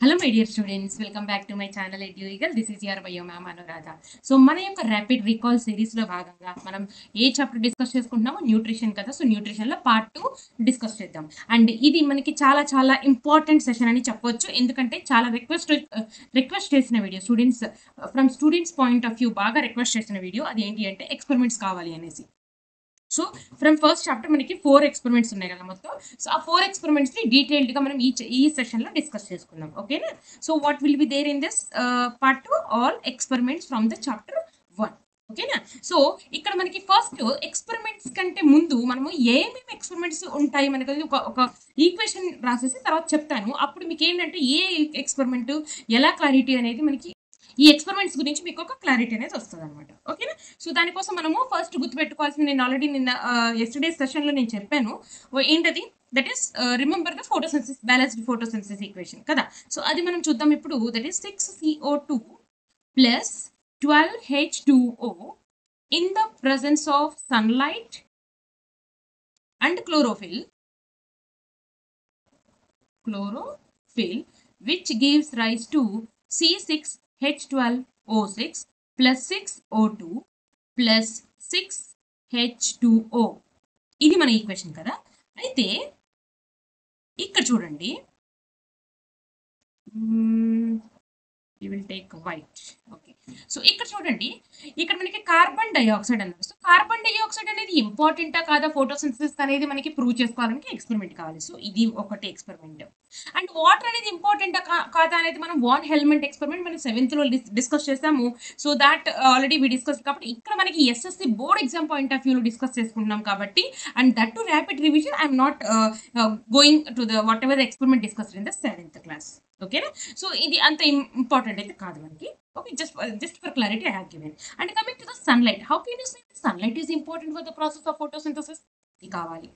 Hello, my dear students. Welcome back to my channel Edu Eagle. This is your bio ma'am Anuradha. So, మన యొక్క rapid recall series లో భాగంగా మనం ఏ chapter discuss చేసుకుంటున్నామో nutrition కదా. So nutrition లో part 2 discuss చేద్దాం. And ఇది మనకి చాలా ఇంపార్టెంట్ సెషన్ అని చెప్పొచ్చు. ఎందుకంటే చాలా రిక్వెస్ట్ చేసిన video students point of view బాగా రిక్వెస్ట్ చేసిన వీడియో. అది ఏంటి అంటే ఎక్స్పెరిమెంట్స్ కావాలి అనేసి. సో ఫ్రమ్ ఫస్ట్ చాప్టర్ మనకి 4 ఎక్స్పెరిమెంట్స్ ఉన్నాయి కదా మొత్తం. సో ఆ 4 ఎక్స్పెరిమెంట్స్ ని డీటెయిల్డ్ గా మనం ఈ సెషన్ లో డిస్కస్ చేసుకుందాం. ఓకేనా? So what will be there in this part 2 all experiments from the chapter 1. ఓకేనా? సో ఇక్కడ మనకి ఫస్ట్ ఎక్స్పెరిమెంట్స్ కంటే ముందు మనము ఏమేమి ఎక్స్పెరిమెంట్స్ ఉంటాయి మనకి ఒక ఈక్వేషన్ రాసేసి తర్వాత చెప్తాను. అప్పుడు మీకు ఏంటంటే ఏ ఎక్స్పెరిమెంట్ ఎలా క్లారిటీ అనేది మనకి ఈ ఎక్స్పెరిమెంట్స్ గురించి మీకు ఒక క్లారిటీ అనేది వస్తుంది అనమాట. ఓకేనా? సో దానికోసం మనము ఫస్ట్ గుర్తుపెట్టుకోవాల్సింది నేను ఆల్రెడీ ఎస్టర్డే సెషన్ లో నేను చెప్పాను. ఏంటది? That is remember the photosynthesis balanced photosynthesis equation కదా. సో అది మనం చూద్దాం ఇప్పుడు. That is 6CO2 plus 12H2O in the presence of sunlight and chlorophyll which gives rise to C6H12O6 plus 6O2 plus 6H2O. ఇది మన ఈక్వేషన్ కదా. అయితే ఇక్కడ చూడండి, we will take white. Okay, so ఇక్కడ చూడండి, ఇక్కడ మనకి కార్బన్ డైఆక్సైడ్ అన్నారు. సో కార్బన్ డైఆక్సైడ్ అనేది ఇంపార్టెంటా కాదా ఫోటోసింథసిస్ అనేది మనకి ప్రూవ్ చేసుకోవాలంటే ఎక్స్పెరిమెంట్ కావాలి. సో ఇది ఒకటి ఎక్స్పెరిమెంట్. అండ్ వాటర్ అనేది ఇంపార్టెంటా కాదా అనేది మనం వాన్ హెల్మెంట్ ఎక్స్పెరిమెంట్ మనం 7th లో డిస్కస్ చేసాము. So that already we discuss. కాబట్టి ఇక్కడ మనకి SSC board exam point of వ్యూలో డిస్కస్ చేసుకుంటున్నాం కాబట్టి, and that to rapid revision I'm not going to the whatever experiment discussed in the 7th class. ఓకేనా? So ఇది అంత ఇంపార్టెంట్ అయితే కాదు మనకి. Okay, just for clarity I have given. And coming to the sunlight, how can you say the sunlight is important for the process of photosynthesis? ఇది కావాలి.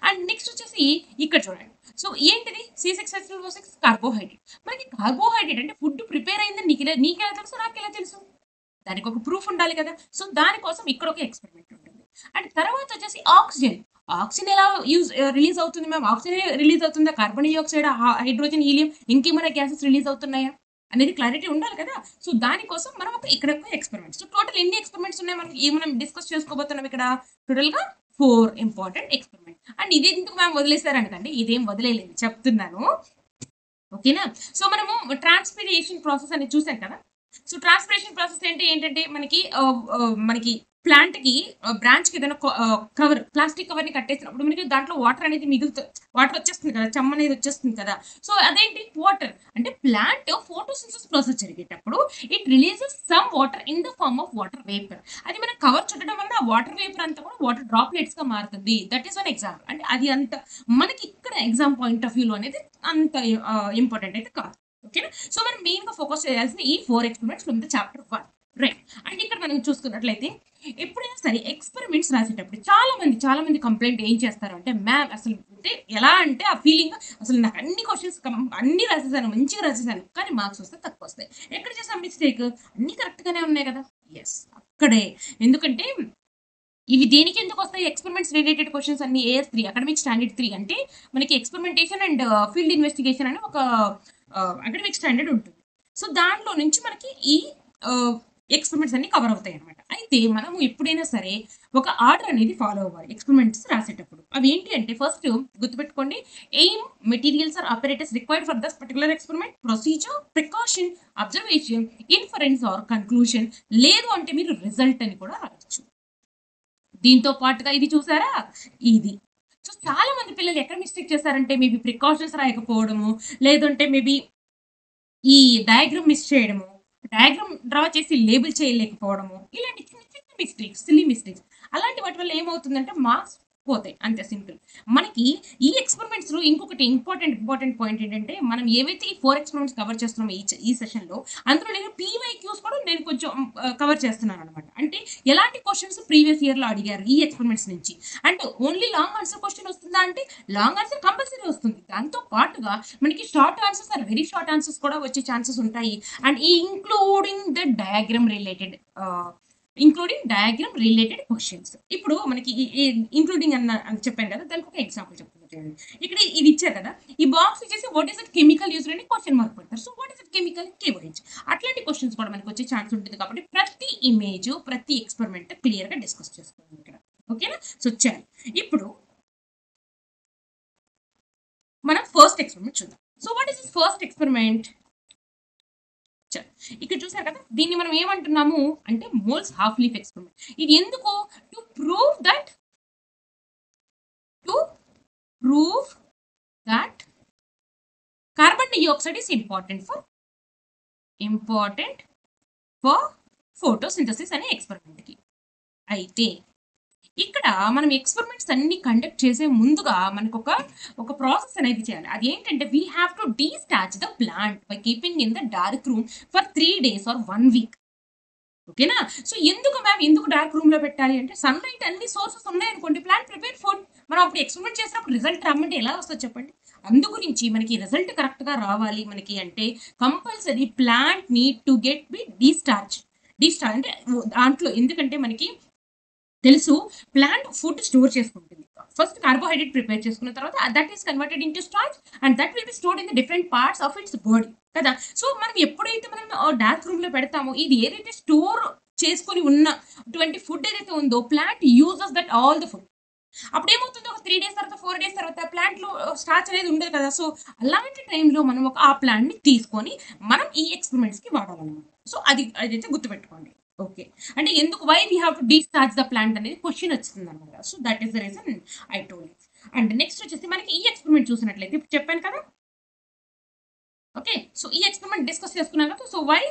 And next వచ్చేసి ఇక్కడ చూడండి. సో ఏంటిది? C6H12O6 carbohydrate. మనకి కార్బోహైడ్రేట్ అంటే food prepare అయిందని నీకెలా తెలుసు, నాకెలా తెలుసు? దానికి ఒక ప్రూఫ్ ఉండాలి కదా. సో దానికోసం ఇక్కడ ఒక ఎక్స్పెరిమెంట్ ఉంటుంది. అండ్ తర్వాత వచ్చేసి ఆక్సిజన్ ఎలా రిలీజ్ అవుతుంది మ్యామ్? ఆక్సిజన్ రిలీజ్ అవుతుందా? కార్బన్ డైఆక్సైడ్, హైడ్రోజన్, హీలియం, ఇంకేమైనా గ్యాసెస్ రిలీజ్ అవుతున్నాయా అనేది క్లారిటీ ఉండాలి కదా. సో దానికోసం మనం ఇక్కడ ఎక్స్పెరిమెంట్స్. సో టోటల్ ఎన్ని ఎక్స్పెరిమెంట్స్ ఉన్నాయి మనకి మనం డిస్కస్ చేసుకోబోతున్నాం ఇక్కడ? టోటల్ గా 4 ఇంపార్టెంట్ ఎక్స్పెరిమెంట్. అండ్ ఇది ఎందుకు మ్యామ్ వదిలేశారనుకండి, ఇదేం వదిలేదు చెప్తున్నాను. ఓకేనా? సో మనము ట్రాన్స్పిరేషన్ ప్రాసెస్ అనేది చూసాం కదా. సో ట్రాన్స్పిరేషన్ ప్రాసెస్ ఏంటంటే మనకి ప్లాంట్ కి బ్రాంచ్ కి ఏదైనా కవర్, ప్లాస్టిక్ కవర్ ని కట్టేసినప్పుడు మనకి దాంట్లో వాటర్ అనేది వాటర్ వచ్చేస్తుంది కదా, చెమ్మ అనేది వచ్చేస్తుంది కదా. సో అదేంటి? వాటర్. అంటే ప్లాంట్ ఫోటోసింథసిస్ ప్రాసెస్ జరిగేటప్పుడు it releases some water in the form of water vapour. అది మన కవర్ చుట్టడం వల్ల ఆ వాటర్ వేపర్ అంతా కూడా వాటర్ డ్రాప్లెట్స్ గా మారుతుంది. That is one example. అంటే అది అంత మనకి ఇక్కడ ఎగ్జామ్ పాయింట్ ఆఫ్ వ్యూలో అనేది అంత ఇంపార్టెంట్ అయితే కాదు. ఓకేనా? సో మనం మెయిన్ గా ఫోకస్ చేయాల్సిన ఈ 4 experiments from the chapter 1. Right. And ఇక్కడ మనం చూసుకున్నట్లయితే ఎప్పుడైనా సరే ఎక్స్పెరిమెంట్స్ రాసేటప్పుడు చాలా మంది కంప్లైంట్ ఏం చేస్తారు అంటే, మ్యామ్ అసలు అంటే ఎలా అంటే ఆ ఫీలింగ్, అసలు నాకు అన్ని క్వశ్చన్స్ అన్ని రాసేసాను, మంచిగా రాసేసాను, కానీ మార్క్స్ వస్తే తక్కువ వస్తాయి. ఎక్కడ చేసాం మిస్టేక్? అన్ని కరెక్ట్ గానే ఉన్నాయి కదా. ఎస్, అక్కడే. ఎందుకంటే ఇవి దేనికి ఎందుకు వస్తాయి? ఎక్స్పెరిమెంట్స్ రిలేటెడ్ క్వశ్చన్స్ అన్ని AS3 అకాడమిక్ స్టాండర్డ్ 3 అంటే మనకి ఎక్స్పెరిమెంటేషన్ అండ్ ఫీల్డ్ ఇన్వెస్టిగేషన్ అని ఒక అకాడమిక్ స్టాండర్డ్ ఉంటుంది. సో దాంట్లో నుంచి మనకి ఈ ఎక్స్పెరిమెంట్స్ అన్ని కవర్ అవుతాయి అనమాట. అయితే మనము ఎప్పుడైనా సరే ఒక ఆర్డర్ అనేది ఫాలో అవ్వాలి ఎక్స్పెరిమెంట్స్ రాసేటప్పుడు. అవి ఏంటి అంటే, ఫస్ట్ గుర్తుపెట్టుకోండి, aim, materials or operators required for this particular experiment, procedure, precaution, observation, inference or conclusion. లేదు అంటే మీరు రిజల్ట్ అని కూడా రాయొచ్చు. దీంతో పాటుగా ఇది చూసారా, ఇది. సో చాలా మంది పిల్లలు ఎక్కడ మిస్టేక్ చేస్తారంటే, మేబీ ప్రికాషన్స్ రాయకపోవడము, లేదంటే మేబీ ఈ డయాగ్రామ్ మిస్ చేయడము, డయాగ్రామ్ డ్రా చేసి లేబుల్ చేయలేకపోవడము, ఇలాంటి చిన్న మిస్టేక్స్, సిల్లీ మిస్టేక్స్. అలాంటి వాటి వల్ల ఏమవుతుందంటే మార్క్స్ పోతాయి. అంతే సింపుల్. మనకి ఈ ఎక్స్పెరిమెంట్స్ లో ఇంకొకటి ఇంపార్టెంట్ పాయింట్ ఏంటంటే, మనం ఏవైతే ఈ 4 ఎక్స్పెరిమెంట్స్ కవర్ చేస్తున్నామో ఈ సెషన్ లో, అందులో నేను PYQs కూడా నేను కొంచెం కవర్ చేస్తున్నాను అనమాట. అంటే ఎలాంటి క్వశ్చన్స్ ప్రీవియస్ ఇయర్ లో అడిగారు ఈ ఎక్స్పెరిమెంట్స్ నుంచి. And only long answer question వస్తుందా అంటే, లాంగ్ ఆన్సర్ కంపల్సరీ వస్తుంది. దాంతో పాటుగా మనకి short answers or very short answers కూడా వచ్చే ఛాన్సెస్ ఉంటాయి. And including the diagram related questions. ఇప్పుడు మనకి ఇంక్లూడింగ్ అని చెప్పాను కదా, దానికి ఒక ఎగ్జాంపుల్ చెప్తున్నాను. చేయండి. ఇక్కడ ఇది ఇచ్చారు కదా, ఈ బాక్స్ ఇచ్చేసి what is it chemical used అని క్వశ్చన్ మార్క్ పెడతారు. So what is it chemical KOH. అట్లాంటి క్వశ్చన్స్ కూడా మనకి వచ్చే ఛాన్స్ ఉంటుంది కాబట్టి ప్రతి ఇమేజ్ ప్రతి ఎక్స్పెరిమెంట్ క్లియర్గా డిస్కస్ చేసుకోండి ఇక్కడ. ఓకేనా? సో చాలు. ఇప్పుడు మనం ఫస్ట్ ఎక్స్పెరిమెంట్ చూద్దాం. So what is this first experiment? ఇక్కడ చూసారు కదా, దీన్ని మనం ఏమంటున్నాము అంటే మోల్స్ హాఫ్ లీఫ్ ఎక్స్పెరిమెంట్. ఇది ఎందుకు? To prove that carbon dioxide is important for photosynthesis అనే ఎక్స్పెరిమెంట్ కి. అయితే ఇక్కడ మనం ఎక్స్పెరిమెంట్స్ అన్ని కండక్ట్ చేసే ముందుగా మనకు ఒక ప్రాసెస్ అనేది చేయాలి. అది ఏంటంటే we have to destarch the plant by keeping in the dark room for 3 days or 1 week. ఓకేనా? సో ఎందుకు డార్క్ రూమ్ లో పెట్టాలి అంటే సన్ లైట్ అన్ని సోర్సెస్ ఉన్నాయనుకోండి, ప్లాంట్ ప్రిపేర్ ఫుడ్. మనం అప్పుడు ఎక్స్పెరిమెంట్ చేసినప్పుడు రిజల్ట్ రమ్మంటే ఎలా వస్తుంది చెప్పండి? అందు గురించి మనకి రిజల్ట్ కరెక్ట్ గా రావాలి మనకి అంటే compulsory plant need to get be destarch అంటే దాంట్లో ఎందుకంటే మనకి తెలుసు ప్లాంట్ ఫుడ్ స్టోర్ చేసుకుంటుంది. ఫస్ట్ కార్బోహైడ్రేట్ ప్రిపేర్ చేసుకున్న తర్వాత that is converted into starch and that will be stored in the different parts of its body కదా. సో మనం ఎప్పుడైతే మనం డార్క్ రూమ్ లో పెడతామో ఇది ఏదైతే స్టోర్ చేసుకొని ఉన్నటువంటి ఫుడ్ ఏదైతే ఉందో plant uses that all the food. అప్పుడు ఏమవుతుంది, ఒక 3 days తర్వాత 4 days తర్వాత ప్లాంట్ లో స్టార్చ్ అనేది ఉండదు కదా. సో అలాంటి టైంలో మనం ఆ ప్లాంట్ ని తీసుకొని మనం ఈ ఎక్స్పెరిమెంట్స్ కి వాడాలన్నమాట. సో అదైతే గుర్తుపెట్టుకోండి. ఓకే, అంటే ఎందుకు why we have to destarch the plant అనేది క్వశ్చన్ వచ్చింది అనమాట. So that is the reason I told you. And next వచ్చేసి మనకి ఈ ఎక్స్పెరిమెంట్ చూసినట్లయితే ఇప్పుడు చెప్పాను కదా. ఓకే, సో ఈ ఎక్స్పెరిమెంట్ డిస్కస్ చేసుకున్నాం కదా. So why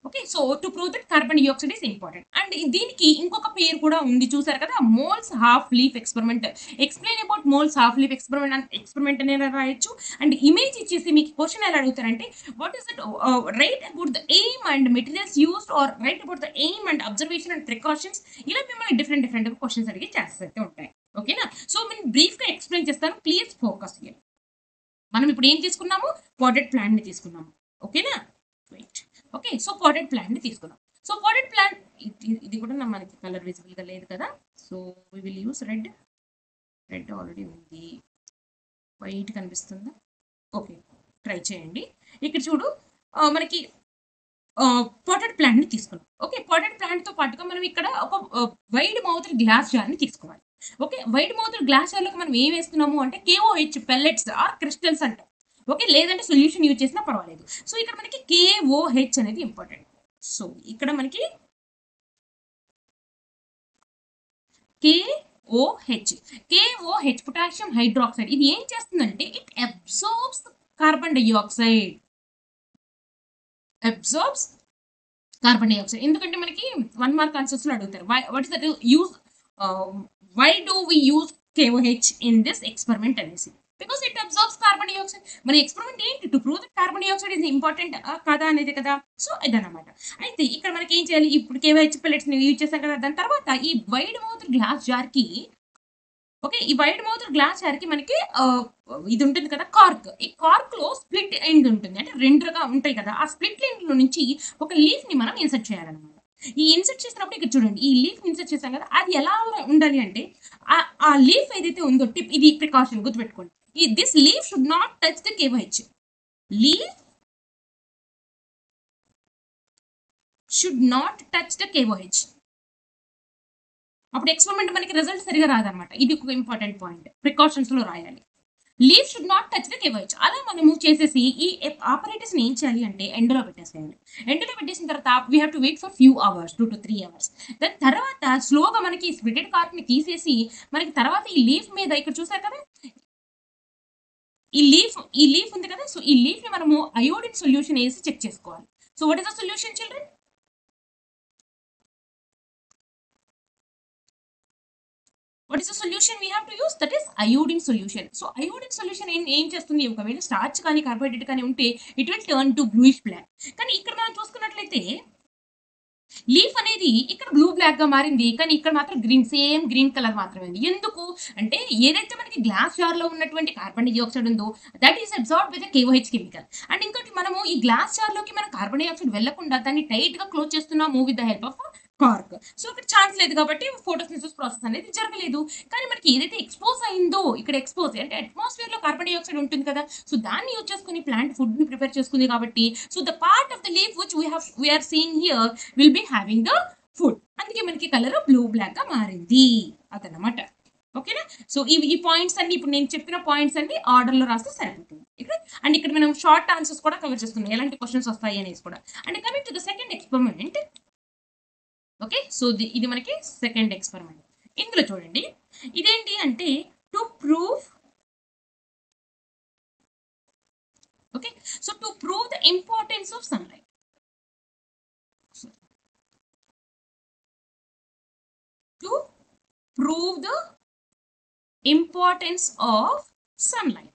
okay, so to prove that carbon dioxide is important. And దీనికి ఇంకొక పేరు కూడా ఉంది, చూసారు కదా, Moll's half leaf experiment. Explain about Moll's half leaf experiment అనేది రాయొచ్చు. అండ్ ఇమేజ్ ఇచ్చేసి మీకు క్వశ్చన్ ఎలా అడుగుతారంటే what is that write about the aim and materials used or write about the aim and observation and precautions. ఇలా మిమ్మల్ని different questions అడిగే chances అయితే ఉంటాయి. ఓకేనా? సో నేను బ్రీఫ్ గా ఎక్స్ప్లెయిన్ చేస్తాను, ప్లీజ్ ఫోకస్ హియర్. మనం ఇప్పుడు ఏం తీసుకున్నాము? పాటెడ్ ప్లాంట్ ని తీసుకున్నాము. ఓకేనా? Right. Okay, so potted plant ని తీసుకున్నాం. సో పాటెడ్ ప్లాంట్ ఇది కూడా మనకి కలర్ విజిబుల్ గా లేదు కదా. So we will use red already ఉంది. వైట్ కనిపిస్తుందా? ఓకే, ట్రై చేయండి. ఇక్కడ చూడు, మనకి పాటెడ్ ప్లాంట్ ని తీసుకున్నాం. ఓకే, పాటెడ్ ప్లాంట్ తో పాటుగా మనం ఇక్కడ ఒక వైడ్ మౌత్ గ్లాస్ జార్ ని తీసుకోవాలి. Okay, wide mouth glass jar లోకి మనం ఏం వేస్తున్నాము అంటే KOH పెల్లెట్స్ ఆర్ క్రిస్టల్స్ అంటాం. ఓకే, లేదంటే సొల్యూషన్ యూజ్ చేసినా పర్వాలేదు. సో ఇక్కడ మనకి KOH అనేది ఇంపార్టెంట్. సో ఇక్కడ మనకి KOH పొటాషియం హైడ్రాక్సైడ్. ఇది ఏం చేస్తుందంటే ఇట్ అబ్జార్బ్స్ కార్బన్ డైఆక్సైడ్. ఎందుకంటే మనకి 1 మార్క్ ఆన్సర్స్ లో అడుగుతారు. What is that use, why do we use KOH in this experiment అనేసి. Because it absorbs carbon dioxide. మన ఎక్స్పెరిమెంట్ ఏంటి? To prove that carbon dioxide is important కదా అనేది కదా. సో ఇదన్నమాట. అయితే ఇక్కడ మనకి ఏం చేయాలి? ఇప్పుడు KOH పెల్లెట్స్ ని యూజ్ చేస్తాం కదా. దాని తర్వాత ఈ వైడ్ మౌత్ గ్లాస్ జార్ కి, ఓకే, ఈ వైడ్ మౌత్ గ్లాస్ జార్ కి మనకి ఇది ఉంటుంది కదా, కార్క్. ఈ కార్క్ లో స్ప్లిట్ ఎండ్ ఉంటుంది, అంటే రెండుగా ఉంటాయి కదా. ఆ స్ప్లిట్ ఎండ్ లో నుంచి ఒక లీఫ్ ని మనం ఇన్సర్ట్ చేయాలన్నమాట. ఈ ఇన్సర్ట్ చేసినప్పుడు ఇక్కడ చూడండి, ఈ లీఫ్ ఇన్సర్ట్ చేసాం కదా, అది ఎలా ఉండాలి అంటే ఆ లీఫ్ ఏదైతే ఉందో టిప్, ఇది ప్రికాషన్ గుర్తుపెట్టుకోండి. This leaf should not touch the KOH. Leaf should not touch the KOH. అప్పుడు ఎక్స్పెరిమెంట్ మనకి రిజల్ట్ సరిగా రాదనమాట. ఇది ఒక ఇంపార్టెంట్ పాయింట్, ప్రికాషన్స్ లో రాయాలి. Leave should not touch the KOH. అలా మనము చేసేసి ఈ ఆపరేటర్స్ ని ఏం చేయాలి అంటే ఎండలో పెట్టేసేయాలి. ఎండలో పెట్టేసిన తర్వాత we have to wait for few hours, 2 to 3 hours. దాని తర్వాత స్లోగా మనకి స్ప్లిటెడ్ కార్క్ ని తీసేసి మనకి తర్వాత ఈ లీఫ్ మీద ఇక్కడ చూసారు కదా, ఈ లీఫ్ ఉంది కదా. సో ఈ లీఫ్ ని మనము అయోడిన్ సొల్యూషన్ వేసి చెక్ చేసుకోవాలి. So what is the solution children? What is the solution we have to use? That is iodine solution. So iodine solution ఏం చేస్తుంది? ఒకవేళ స్టార్చ్ కానీ కార్బోహైడ్రేట్ కానీ ఉంటే it will turn to bluish black. కానీ ఇక్కడ మనం చూసుకున్నట్లయితే లీఫ్ అనేది ఇక్కడ బ్లూ బ్లాక్ గా మారింది, కానీ ఇక్కడ మాత్రం సేమ్ గ్రీన్ కలర్ మాత్రమే ఉంది. ఎందుకు అంటే ఏదైతే మనకి గ్లాస్ జార్ లో ఉన్నటువంటి కార్బన్ డైఆక్సైడ్ ఉందో that is absorbed by the KOH chemical. And ఇంకోటి మనము ఈ గ్లాస్ జార్ లోకి మనం కార్బన్ డైఆక్సైడ్ వెళ్లకుండా దాన్ని టైట్ గా క్లోజ్ చేస్తున్నాము with the help of cork. So ఇక్కడ ఛాన్స్ లేదు కాబట్టి ఫోటోసింథసిస్ ప్రాసెస్ అనేది జరగలేదు. కానీ మనకి ఏదైతే ఎక్స్పోజ్ అయిందో, ఇక్కడ ఎక్స్పోజ్ అంటే అట్మాస్ఫియర్ లో కార్బన్ డైఆక్సైడ్ ఉంటుంది కదా, సో దాన్ని యూజ్ చేసుకుని ప్లాంట్ ఫుడ్ ని ప్రిపేర్ చేసుకుంది కాబట్టి, so the part of the leaf which we are seeing here will be having the food. అందుకే మనకి కలర్ బ్లూ బ్లాక్ గా మారింది అదనమాట. ఓకేనా? సో ఈ పాయింట్స్ అన్ని ఇప్పుడు నేను చెప్పిన పాయింట్స్ అన్ని ఆర్డర్ లో రాస్తే సరిపోతుంది ఇక్కడ. అండ్ ఇక్కడ మనం షార్ట్ ఆన్సర్స్ కూడా కవర్ చేస్తున్నాం, ఎలాంటి క్వశ్చన్స్ వస్తాయి అనేసి కూడా. And coming to the second experiment. Okay, so ఇది మనకి సెకండ్ ఎక్స్పెరిమెంట్. ఇందులో చూడండి, ఇదేంటి అంటే to prove, okay, so to prove the importance of sunlight. To prove the importance of sunlight.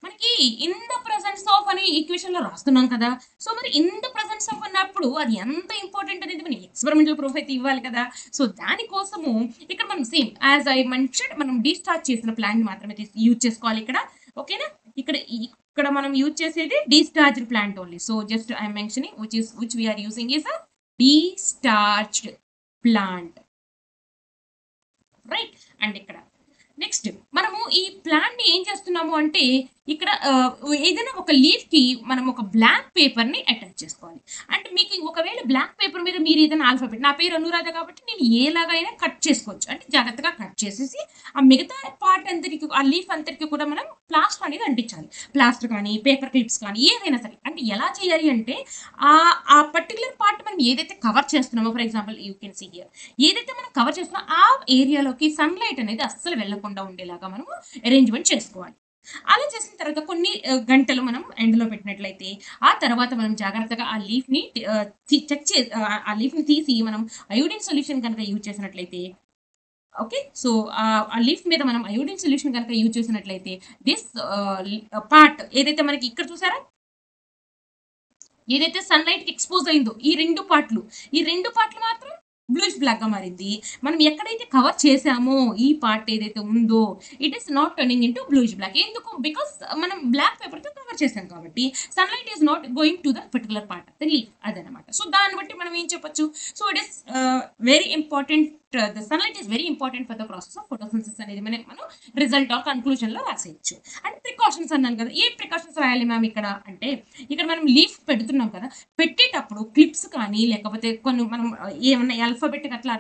మనకి ఇన్ ద ప్రెసెన్స్ ఆఫ్ అని ఈక్వేషన్ లో రాస్తున్నాం కదా. సో మరి ఇన్ ద ప్రెసెన్స్ ఆఫ్ అన్నప్పుడు అది ఎంత ఇంపార్టెంట్ అనేది మనం ఎక్స్పెరిమెంటల్ ప్రూఫ్ అయితే ఇవ్వాలి కదా. సో దానికోసము ఇక్కడ మనం సేమ్ యాజ్ ఐ మెన్షన్, మనం డిశ్చార్జ్ చేసిన ప్లాంట్ మాత్రమే యూజ్ చేసుకోవాలి ఇక్కడ. ఓకేనా? ఇక్కడ మనం యూజ్ చేసేది discharged plant only. So just I mentioning which we are using is a discharged plant, right. And ఇక్కడ నెక్స్ట్ మనము ఈ ప్లాంట్ ని ఏం చేస్తున్నాము అంటే, ఇక్కడ ఏదైనా ఒక లీఫ్ కి మనం ఒక బ్లాక్ పేపర్ ని అటాచ్ చేసుకోవాలి. అంటే మీకు ఒకవేళ బ్లాక్ పేపర్ మీద మీరు ఏదైనా ఆల్ఫాబెట్, నా పేరు అనురాధ కాబట్టి నేను ఏలాగైనా కట్ చేసుకోవచ్చు. అంటే జాగ్రత్తగా కట్ చేసేసి ఆ మిగతా పార్ట్ అంతరికి, ఆ లీఫ్ అంతరికి కూడా మనం ప్లాస్టర్ అనేది అంటించాలి. ప్లాస్టర్ కానీ పేపర్ క్లిప్స్ కానీ ఏదైనా సరే. అంటే ఎలా చేయాలి అంటే, ఆ పర్టికులర్ పార్ట్ మనం ఏదైతే కవర్ చేస్తున్నామో, for example you can see here, ఏదైతే మనం కవర్ చేస్తున్నామో ఆ ఏరియాలోకి సన్లైట్ అనేది అస్సలు వెళ్లకుండా ఉండేలాగా మనము అరేంజ్మెంట్ చేసుకోవాలి. అలా చేసిన తర్వాత కొన్ని గంటలు మనం ఎండలో పెట్టినట్లయితే, ఆ తర్వాత మనం జాగ్రత్తగా ఆ లీఫ్ ని చెక్ చేసి, ఆ లీఫ్ ని తీసి మనం అయోడిన్ సొల్యూషన్ కనుక యూజ్ చేసినట్లయితే, ఓకే, సో ఆ లీఫ్ మీద మనం అయోడిన్ సొల్యూషన్ కనుక యూజ్ చేసినట్లయితే దిస్ పార్ట్ ఏదైతే మనకి ఇక్కడ చూసారా, ఏదైతే సన్లైట్ కి ఎక్స్పోజ్ అయిందో ఈ రెండు పార్ట్లు మాత్రం బ్లూయిష్ బ్లాక్ గా మారింది. మనం ఎక్కడైతే కవర్ చేసామో ఈ పార్ట్ ఏదైతే ఉందో it is not turning into bluish black. ఎందుకు? బికాస్ మనం బ్లాక్ పేపర్ తో కవర్ చేసాం కాబట్టి sunlight is not going to the particular part of the leaf అదనమాట. సో దాన్ని బట్టి మనం ఏం చెప్పొచ్చు, so it is very important, the sunlight is very important for the process of photosynthesis అనేది మనం రిజల్ట్ ఆర్ కన్క్లూజన్ లో రాసేయచ్చు. అండ్ ప్రికాషన్స్ అన్నాను కదా, ఏ ప్రికాషన్స్ రాయాలి మ్యామ్ ఇక్కడ అంటే, ఇక్కడ మనం లీఫ్ పెడుతున్నాం కదా, పెట్టేటప్పుడు క్లిప్స్ కానీ లేకపోతే కొన్ని మనం ఏమన్నా ఆల్ఫాబెట్ అట్లా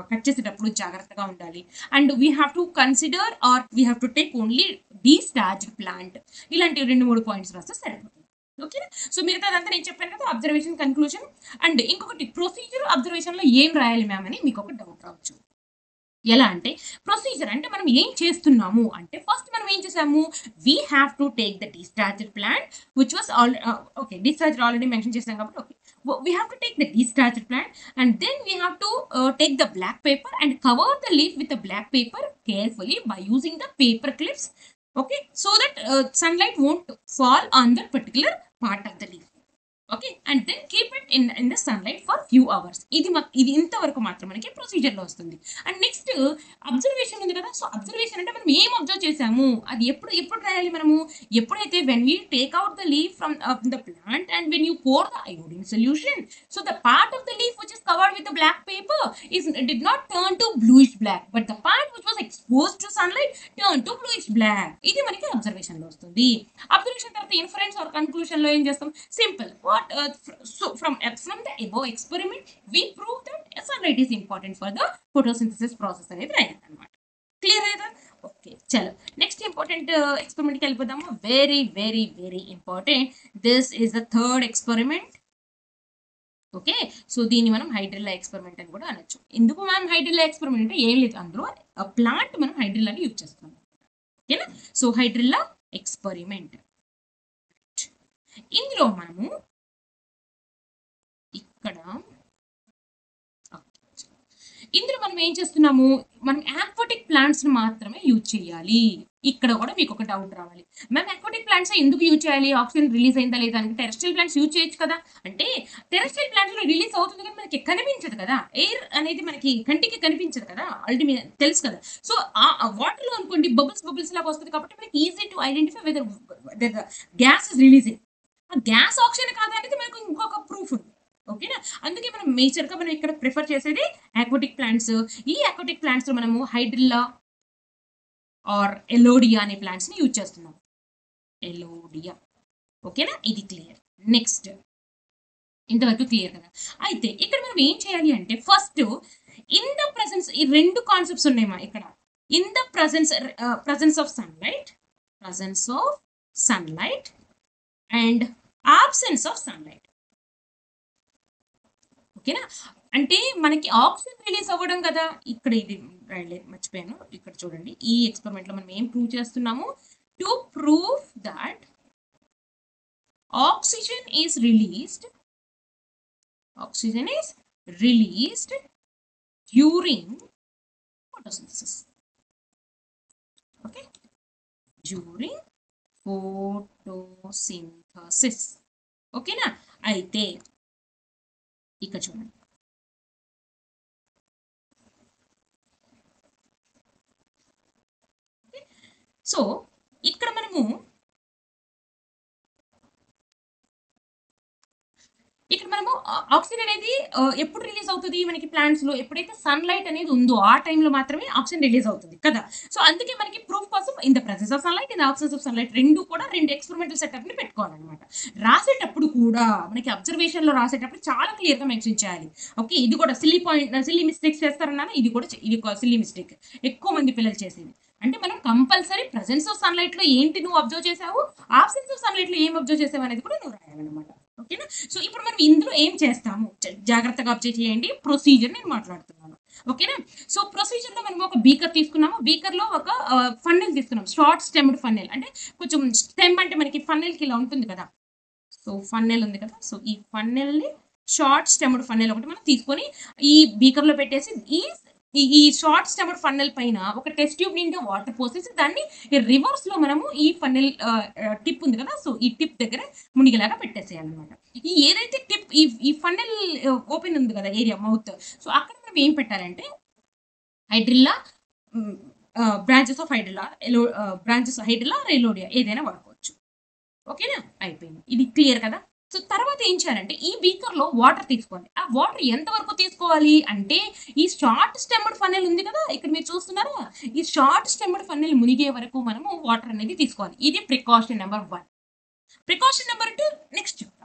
కట్ చేసేటప్పుడు జాగ్రత్తగా ఉండాలి. And we have to consider or we have to take only discharged plant. ఇలాంటి 2-3 పాయింట్స్ రాస్తే సరిపోతుంది. ఓకేనా? సో మిగతాదంతా నేను చెప్పాను కదా, అబ్జర్వేషన్, కన్క్లూజన్. అండ్ ఇంకొకటి ప్రొసీజర్, అబ్జర్వేషన్ లో ఏం రాయాలి మ్యామ్ అని మీకు ఒక డౌట్ రావచ్చు. ఎలా అంటే, ప్రొసీజర్ అంటే మనం ఏం చేస్తున్నాము అంటే, ఫస్ట్ మనం ఏం చేసాము, we have to take the discharged plant which was okay, discharged already mention చేసాం కాబట్టి, okay, we have to take the discharged plant and then we have to take the black paper and cover the leaf with the black paper carefully by using the paper clips, okay, so that sunlight won't fall on that particular part of the leaf. Okay, and then keep it in the sunlight for few hours. ఇది ఇంతవరకు మాత్రం మనకి ప్రొసీజర్లో వస్తుంది. And next observation ఉంది కదా. So observation అంటే మనం ఏం అబ్జర్వ్ చేసాము అది ఎప్పుడు రాయాలి మనము, ఎప్పుడైతే when we take out the leaf from the plant and when you pour the iodine solution, so the part of the leaf which is covered with the black paper did not turn to bluish black, but the part which was exposed to sunlight turned to bluish black. ఇది మనకి observation లో వస్తుంది. Observation తర్వాత inference or conclusion లో ఏం చేస్తాం, simple, so from the above experiment we prove that sunlight is important for the photosynthesis process అనేది రాయాలి అన్నమాట. క్లియర్ అయ్యారా? ఓకే, చలో నెక్స్ట్ ఇంపార్టెంట్ ఎక్స్పెరిమెంట్ కి వెళ్ళిపోదాము. Very very very important. This is the third experiment. Okay, so దీన్ని మనం hydrilla experiment అని కూడా అనొచ్చు. ఎందుకు మనం హైడ్రిల్లా ఎక్స్పెరిమెంట్ అంటే ఏం లేదు, అందులో ప్లాంట్ మనం హైడ్రిల్లాని యూజ్ చేస్తాం. ఓకేనా? సో హైడ్రిల్లా ఎక్స్పెరిమెంట్, ఇందులో మనము ఇందులో మనం ఏం చేస్తున్నాము, మనం ఆక్వాటిక్ ప్లాంట్స్ మాత్రమే యూజ్ చేయాలి. ఇక్కడ కూడా మీకు ఒక డౌట్ రావాలి, మేము ఆక్వాటిక్ ప్లాంట్స్ ఎందుకు యూజ్ చేయాలి, ఆక్సిజన్ రిలీజ్ అయిందా లేదా అంటే, టెరెస్ట్రియల్ ప్లాంట్స్ యూజ్ చేయొచ్చు కదా అంటే, టెరెస్ట్రియల్ ప్లాంట్స్ లో రిలీజ్ అవుతుంది కానీ మనకి కనిపించదు కదా, ఎయిర్ అనేది మనకి కంటికి కనిపించదు కదా, ఆల్రెడీ తెలుసు కదా. సో ఆ వాటర్ లో అనుకోండి బబుల్స్ లాగా వస్తుంది కాబట్టి మనకి easy to identify whether gas is releasing. ఆ గ్యాస్ ఆక్సిజన్ కాదా అనేది మనకు ఇంకొక ప్రూఫ్ ఉంది. ఓకేనా? అందుకే మనం మేజర్‌గా మనం ఇక్కడ ప్రిఫర్ చేసేది aquatic ప్లాంట్స్. ఈ aquatic ప్లాంట్స్‌లో మనము హైడ్రిల్లా ఆర్ ఎలోడియా అనే ప్లాంట్స్‌ని యూజ్ చేస్తున్నాం. ఎలోడియా. ఓకేనా? ఇది క్లియర్. నెక్స్ట్ ఇంతవరకు క్లియర్ కదా? అయితే ఇక్కడ మనం ఏం చేయాలి అంటే ఫస్ట్ ఇన్ ద ప్రెజెన్స్ ఈ 2 కాన్సెప్ట్స్ ఉన్నాయమ్మా ఇక్కడ. In the presence of sunlight, presence of sunlight and absence of sunlight. ఓకేనా? అంటే మనకి ఆక్సిజన్ రిలీజ్ అవ్వడం కదా! ఇక్కడ ఇది రాయలేదు మర్చిపోయాను. ఇక్కడ చూడండి. ఈ ఎక్స్‌పెరిమెంట్‌లో మనం ఏం ప్రూవ్ చేస్తున్నాము? To prove that oxygen is released during photosynthesis. Okay? During photosynthesis. ఓకేనా? అయితే ఇక్కడ చూడండి. సో ఇక్కడ మనము ఆక్సిజన్ అనేది ఎప్పుడు రిలీజ్ అవుతుంది మనకి ప్లాంట్స్ లో ఎప్పుడైతే సన్‌లైట్ అనేది ఉందో ఆ టైంలో మాత్రమే ఆక్సిజన్ రిలీజ్ అవుతుంది కదా! సో అందుకే మనకి ప్రూఫ్ కోసం in the presence of sunlight, in the absence of sunlight 2 కూడా 2 ఎక్స్‌పెరిమెంటల్ సెటప్‌ని పెట్టుకోవాలన్నమాట. రాసేటప్పుడు కూడా మనకి అబ్జర్వేషన్‌లో రాసేటప్పుడు చాలా క్లియర్‌గా మెన్షన్ చేయాలి. ఓకే. ఇది కూడా సిల్లీ మిస్టేక్స్ చేస్తారన్నాను. ఇది ఒక సిల్లీ మిస్టేక్. ఎక్కువ మంది పిల్లలు చేసేది. అంటే మనం కంపల్సరీ ప్రెజెన్స్ ఆఫ్ సన్‌లైట్ లో ఏంటి నువ్వు అబ్జర్వ్ చేసావు, అబ్సెన్స్ ఆఫ్ సన్‌లైట్ లో ఏం అబ్జర్వ్ చేసావు అనేది కూడా నువ్వు రాయాలన్నమాట. ఓకేనా? సో ఇప్పుడు మనం ఇందులో ఏం చేస్తాము జాగ్రత్తగా అబ్జర్వ్ చేయండి. ప్రొసీజర్ నేను మాట్లాడుతున్నాను. ఓకేనా? సో ప్రొసీజర్ లో మనం ఒక బీకర్ తీసుకున్నాము. బీకర్ లో ఒక ఫన్నెల్ తీసుకున్నాం. Short stemmed funnel. అంటే కొంచెం స్టెమ్ అంటే మనకి ఫన్నెల్ కి ఇలా ఉంటుంది కదా! సో ఫన్నెల్ ఉంది కదా! సో ఈ ఫన్నెల్ ని షార్ట్ స్టెమ్డ్ ఫన్నెల్ ఒకటి మనం తీసుకొని ఈ బీకర్ లో పెట్టేసి ఈ షార్ట్ స్టెమ్డ్ ఫన్నెల్ పైన ఒక టెస్ట్ ట్యూబ్ నిండా వాటర్ పోసేసి దాన్ని రివర్స్ లో మనము ఈ ఫన్నెల్ టిప్ ఉంది కదా! సో ఈ టిప్ దగ్గర మునిగేలాగా పెట్టేసేయాలన్నమాట. ఈ ఏదైతే టిప్ ఈ ఫన్నెల్ ఓపెన్ ఉంది కదా ఏరియా మౌత్. సో అక్కడ మనం ఏం పెట్టాలంటే హైడ్రిల్లా బ్రాంచెస్ హైడ్రిల్లా రెలోడియా ఏదైనా వాడుకోవచ్చు. ఓకేనా? అయిపోయింది. ఇది క్లియర్ కదా! సో తర్వాత ఏం చేయాలంటే ఈ బీకర్‌లో వాటర్ తీసుకోవాలి. ఆ వాటర్ ఎంత వరకు తీసుకోవాలి అంటే ఈ షార్ట్ స్టెమ్డ్ ఫన్నెల్ ఉంది కదా! ఇక్కడ మీరు చూస్తున్నారా? ఈ షార్ట్ స్టెమ్డ్ ఫన్నెల్ మునిగే వరకు మనము వాటర్ అనేది తీసుకోవాలి. ఇది precaution number 1. Precaution number 2 next చెప్తా.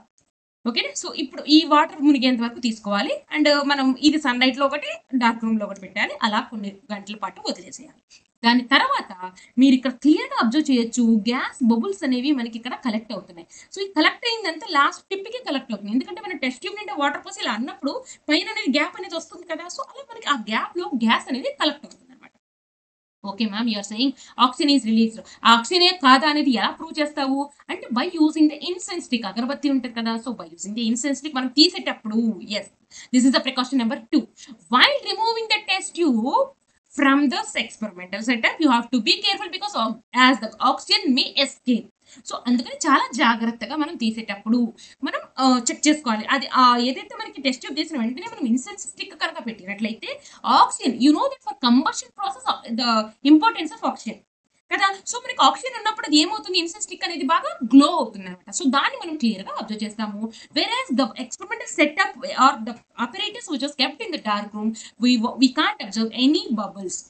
ఓకేనా? సో ఇప్పుడు ఈ వాటర్ మునిగేంత వరకు తీసుకోవాలి. అండ్ మనం ఇది సన్‌లైట్‌లో ఒకటి, డార్క్ రూమ్‌లో ఒకటి పెట్టాలి. అలా కొన్ని గంటల పాటు వదిలేసేయాలి. దాని తర్వాత మీరిక్కడ క్లియర్‌గా అబ్జర్వ్ చేయొచ్చు. గ్యాస్ బబుల్స్ అనేవి మనకిక్కడ కలెక్ట్ అవుతున్నాయి. సో, ఈ కలెక్ట్ అయిందంతా లాస్ట్ టిప్‌కి కలెక్ట్ అవుతుంది. ఎందుకంటే మనం టెస్ట్ ట్యూబ్ నిండా వాటర్ పోసి ఇలా అన్నప్పుడు పైన అనేది గ్యాప్ అనేది వస్తుంది కదా! సో, అలా మనకి ఆ గ్యాప్‌లో గ్యాస్ అనేది కలెక్ట్ అవుతుందన్నమాట. Okay ma'am. You are saying oxygen is released. ఆక్సిజనే కాదా అనేది ఎలా ప్రూవ్ చేస్తావు? అంటే by using the incense stick అగరబత్తి ఉంటది కదా! So, by using the incense stick మనం తీసేటప్పుడు yes. This is the precaution number 2. While removing the test tube from this experimental setup, you have to be careful because of, as the oxygen may escape. So అందుకని చాలా జాగ్రత్తగా మనం తీసేటప్పుడు మనం check చేసుకోవాలి. అది ఏదైతే మనకి టెస్ట్ ట్యూబ్ చేసిన వెంటనే మనం ఇన్సెన్స్ స్టిక్ కనుక పెట్టినట్లయితే oxygen you know that for combustion process the importance of oxygen కదా! సో మనకి ఆక్సిజన్ ఉన్నప్పుడు అది ఏమవుతుంది ఇన్సెన్స్ స్టిక్ అనేది బాగా గ్లో అవుతుందన్నమాట. సో దాన్ని మనం క్లియర్‌గా అబ్జర్వ్ చేస్తాము. Whereas the experimental setup or the apparatus which was kept in the dark room, we can't observe any bubbles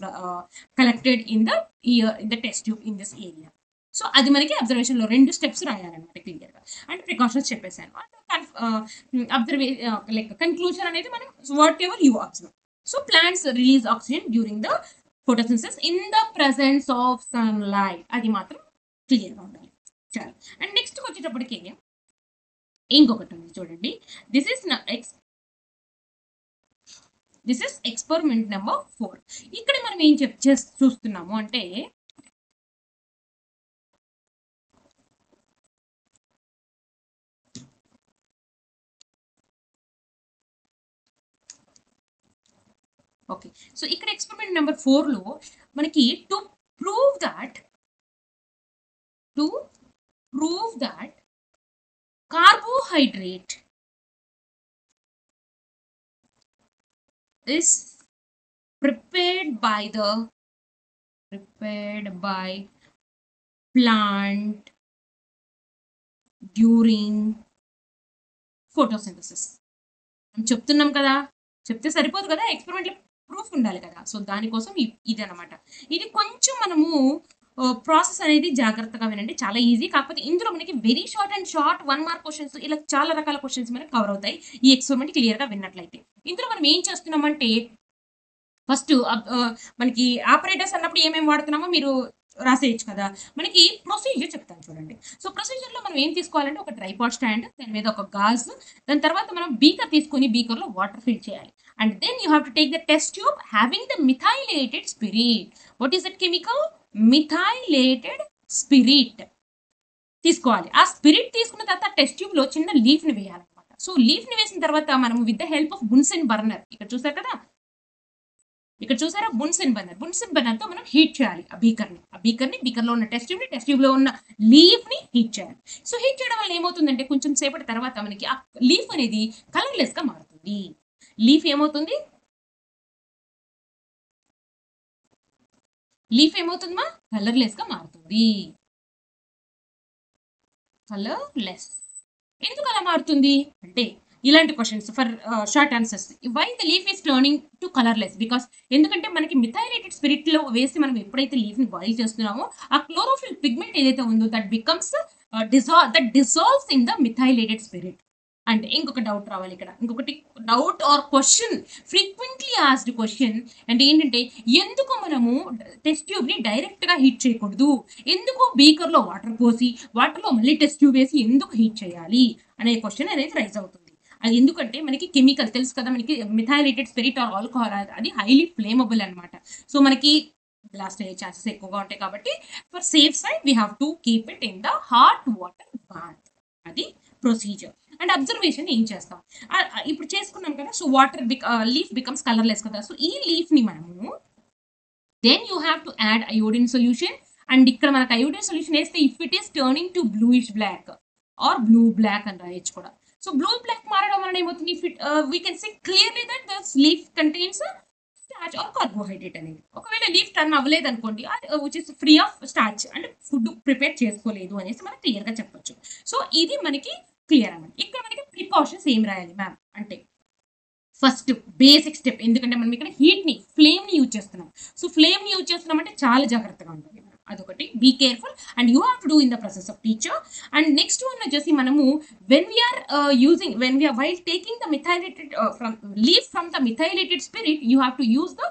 collected in the test tube in this area. So అది మనకి అబ్జర్వేషన్‌లో 2 steps రాయాలన్నమాట క్లియర్‌గా. అంటే precautions చెప్పేసాను. Like conclusion అనేది మనం what ever you observe. So plants release oxygen during the photosynthesis in the presence of sunlight. అది మాత్రం క్లియర్‌గా ఉండాలి. చాలు. అండ్ నెక్స్ట్‌కి వచ్చేటప్పటికి ఇంకొకటి ఉంది చూడండి. This is experiment number 4. ఇక్కడ మనం ఏం చూస్తున్నాము అంటే ఓకే. సో ఇక్కడ ఎక్స్పెరిమెంట్ నెంబర్ 4లో మనకి to prove that carbohydrate is prepared by plant during photosynthesis. చెప్తున్నాం కదా, చెప్తే సరిపోదు కదా, ఎక్స్పెరిమెంట్లో ప్రూఫ్ ఉండాలి కదా. సో దానికోసం ఇది అనమాట. ఇది కొంచెం మనము ప్రాసెస్ అనేది జాగ్రత్తగా వినండి, చాలా ఈజీ. కాకపోతే ఇందులో మనకి very short and short 1 mark questions, ఇలా చాలా రకాల క్వశ్చన్స్ మనకి కవర్ అవుతాయి ఈ ఎక్స్పెరిమెంట్ క్లియర్గా విన్నట్లయితే. ఇందులో మనం ఏం చేస్తున్నామంటే ఫస్ట్ మనకి ఆపరేటర్స్ అన్నప్పుడు ఏమేమి వాడుతున్నామో మీరు రాసేయచ్చు కదా. మనకి ప్రొసీజర్ చెప్తాను చూడండి. సో ప్రొసీజర్లో మనం ఏం తీసుకోవాలంటే ఒక ట్రైపాడ్ స్టాండ్, దాని మీద ఒక గాజు, దాని తర్వాత మనం బీకర్ తీసుకొని బీకర్లో వాటర్ ఫిల్ చేయాలి. And then you have to take the test tube having the methylated spirit. What is that chemical? Methylated spirit తీసుకోవాలి. ఆ స్పిరిట్ తీసుకున్న తర్వాత టెస్ట్ ట్యూబ్లో చిన్న లీఫ్ని వేయాలన్నమాట. సో లీఫ్ని వేసిన తర్వాత మనం with the help of Bunsen burner, ఇక్కడ చూసారు కదా, ఇక్కడ చూసారా బున్సెన్ బర్నర్ తో మనం హీట్ చేయాలి ఆ బీకర్లో ఉన్న టెస్ట్ ట్యూబ్ లో ఉన్న లీఫ్ ని హీట్ చేయాలి. సో హీట్ చేయడం వల్ల ఏమవుతుందంటే కొంచెం సేపటి తర్వాత మనకి ఆ లీఫ్ అనేది కలర్లెస్ గా మారుతుంది. లీఫ్ ఏమవుతుందమ్మా? కలర్లెస్ గా మారుతుంది. కలర్లెస్ ఎందుకు అలా మారుతుంది అంటే ఇలాంటి questions for short answers. Why the leaf is turning to colourless? Because ఎందుకంటే మనకి మిథైలేటెడ్ స్పిరిట్ లో వేసి మనం ఎప్పుడైతే లీఫ్ ని బాయిల్ చేస్తున్నామో ఆ క్లోరోఫిల్ పిగ్మెంట్ ఏదైతే ఉందో that becomes dissolves in the methylated spirit. అంటే ఇంకొక డౌట్ రావాలి ఇక్కడ, ఇంకొకటి doubt are question, frequently asked question అంటే ఏంటంటే ఎందుకు మనము టెస్ట్ ట్యూబ్ ని డైరెక్ట్ గా హీట్ చేయకూడదు, ఎందుకు బీకర్ లో వాటర్ పోసి వాటర్లో మళ్ళీ టెస్ట్ ట్యూబ్ వేసి ఎందుకు హీట్ చేయాలి అనే క్వశ్చన్ అనేది రైజ్ అవుతుంది. అది ఎందుకంటే మనకి కెమికల్ తెలుసు కదా, మనకి మిథైలేటెడ్ స్పిరిట్ ఆర్ ఆల్కహాల్ అది హైలీ ఫ్లేమబుల్ అనమాట. సో మనకి బ్లాస్ట్ అయ్యే ఛాన్సెస్ ఎక్కువగా ఉంటాయి కాబట్టి for safe side we have to keep it in the hot water bath. అది ప్రొసీజర్. అండ్ అబ్జర్వేషన్ ఏం చేస్తాం ఇప్పుడు చేసుకున్నాం కదా. So water leaf becomes colourless కదా. సో ఈ లీఫ్ ని మనము then you have to add iodine solution. And ఇక్కడ మనకు అయోడిన్ సొల్యూషన్ వేస్తే if it is turning to bluish black or blue black అని రాయొచ్చు కూడా. సో బ్లూ బ్లాక్ మారడం వలన ఏమవుతుంది? If it we can see clearly that this leaf contains starch or carbohydrate అనేది. ఒకవేళ లీఫ్ టర్న్ అవ్వలేదు అనుకోండి, which is free of starch అంటే ఫుడ్ ప్రిపేర్ చేసుకోలేదు అనేసి మనం క్లియర్గా చెప్పొచ్చు. సో ఇది మనకి క్లియర్ అన్నమాట. ఇక్కడ మనకి ప్రికాషన్స్ ఏం రాయాలి మ్యామ్ అంటే ఫస్ట్ బేసిక్ స్టెప్, ఎందుకంటే మనం ఇక్కడ ఫ్లేమ్ని యూజ్ చేస్తున్నాం. సో ఫ్లేమ్ని యూజ్ చేస్తున్నాం అంటే చాలా జాగ్రత్తగా ఉంటుంది. అదొకటి, be careful and you have to do in the process of teacher. And next one వచ్చేసి మనము when we are while taking the methylated leaf from the methylated spirit, you have to use the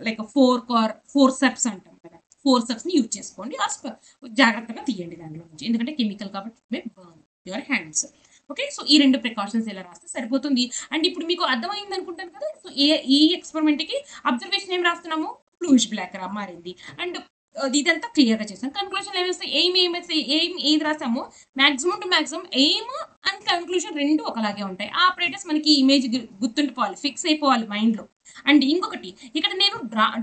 like a fork or forceps అంటాం కదా, forceps ని use చేసుకోండి. జాగ్రత్తగా తీయండి దాంట్లో నుంచి, ఎందుకంటే కెమికల్ కాబట్టి burn your hands. Okay, so ఈ 2 ప్రికాషన్స్ ఇలా రాస్తే సరిపోతుంది. అండ్ ఇప్పుడు మీకు అర్థమైంది అనుకుంటాను కదా. సో ఈ ఎక్స్పెరిమెంట్ కి అబ్జర్వేషన్ ఏం రాస్తున్నాము? బ్లూయిష్ బ్లాక్ మారింది. అండ్ ఇదంతా క్లియర్గా చేసాం. కన్క్లూజన్ ఏమేస్తే ఏది రాసామో maximum to maximum aim and conclusion 2 ఒకలాగే ఉంటాయి. ఆ ఆపరేటర్స్ మనకి ఇమేజ్ గుర్తుండిపోవాలి, ఫిక్స్ అయిపోవాలి మైండ్లో. అండ్ ఇంకొకటి ఇక్కడ నేను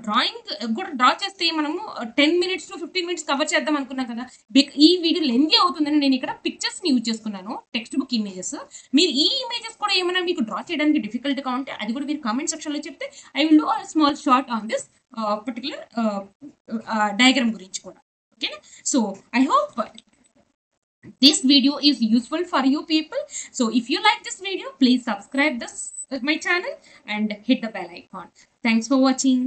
డ్రాయింగ్ కూడా డ్రా చేస్తే మనము 10 minutes to 15 minutes కవర్ చేద్దాం అనుకున్నాం కదా. ఈ వీడియో లెంతీ అవుతుందని నేను ఇక్కడ పిక్చర్స్ని యూజ్ చేసుకున్నాను, టెక్స్ట్ బుక్ ఇమేజెస్. మీరు ఈ ఇమేజెస్ కూడా ఏమైనా మీకు డ్రా చేయడానికి డిఫికల్ట్గా ఉంటే అది కూడా మీరు కామెంట్ సెక్షన్లో చెప్తే I will do a small short on this particular diagram gurinchi kuda. Okay, so I hope this video is useful for you people. So if you like this video, please subscribe my channel and hit the bell icon. Thanks for watching.